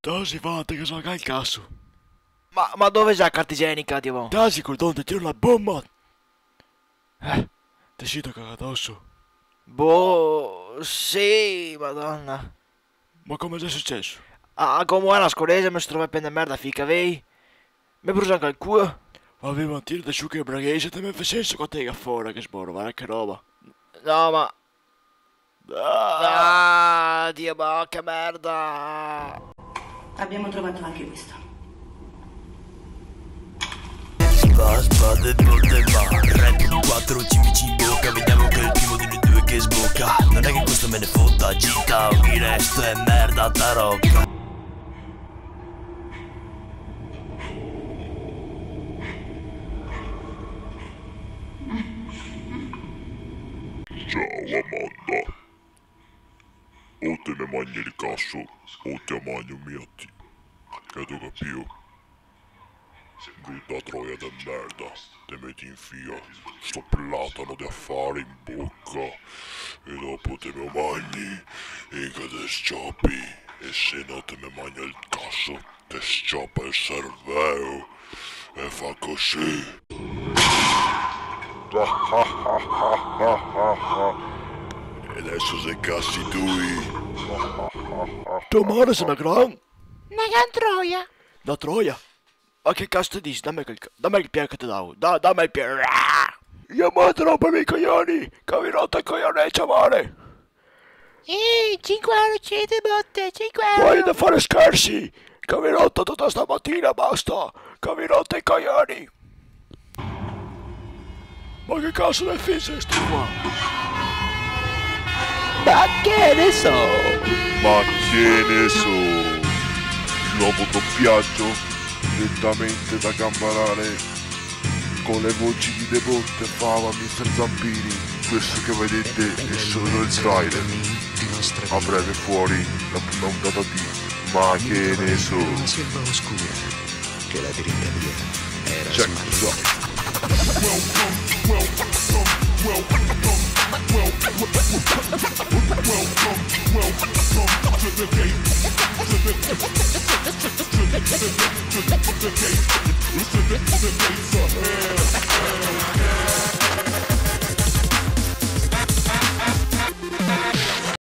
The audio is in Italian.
Dasi fate che sono il cazzo. Ma dove c'è la carta igienica, tipo? Dasi col don ti tiro la bomba. Ti si tocca addosso. Boh, sì, madonna. Ma come è successo? Come è la scoresa mi si trova a prendere merda, fica, vei? Mi brucia anche il culo. Avevo un tiro da su che braghese te mi facesse con te che fuori che sborro, guarda che roba. No, ma... Dio, ma che merda. Abbiamo trovato anche questo. Spade botte ma Red 4 cimici in bocca. Vediamo che è il primo di noi due che sbocca. Non è che questo me ne fotta, gita. Il resto è merda tarocca. Ciao Amanda. O te ne mangi il cazzo o te mangio mietti. E tu capio? Brutta troia di merda. Te metti in fila sto platano di affari in bocca. E dopo te me mangi e che te scioppi. E se no te me mangia il cazzo, te scioppa il cervello. E fa così. E adesso se cassi tu. Tu muore se una gran. Una gran troia. Da troia. Ma che cazzo dici? Dammi il piede che ti davo. Dammi il piede. Io mando per i coglioni. Che mi rotta il coglione, ciamare. 5 euro siete botte, 5 euro. Vuoi da fare scherzi? Che mi rotta tutta stamattina, basta. Che mi rotta i coglioni. Ma che cazzo del fisso sti qua? Ma che ne so? Ma che ne so? Nuovo doppiaggio direttamente da Campanale con le voci di Debotte, Fava, Mr. Zampini. Questo che vedete è solo il trailer. A breve fuori la prima puntata di Ma che ne so? Una selva oscura che la diritta via era Check smarrita. this out. To the gates of hell.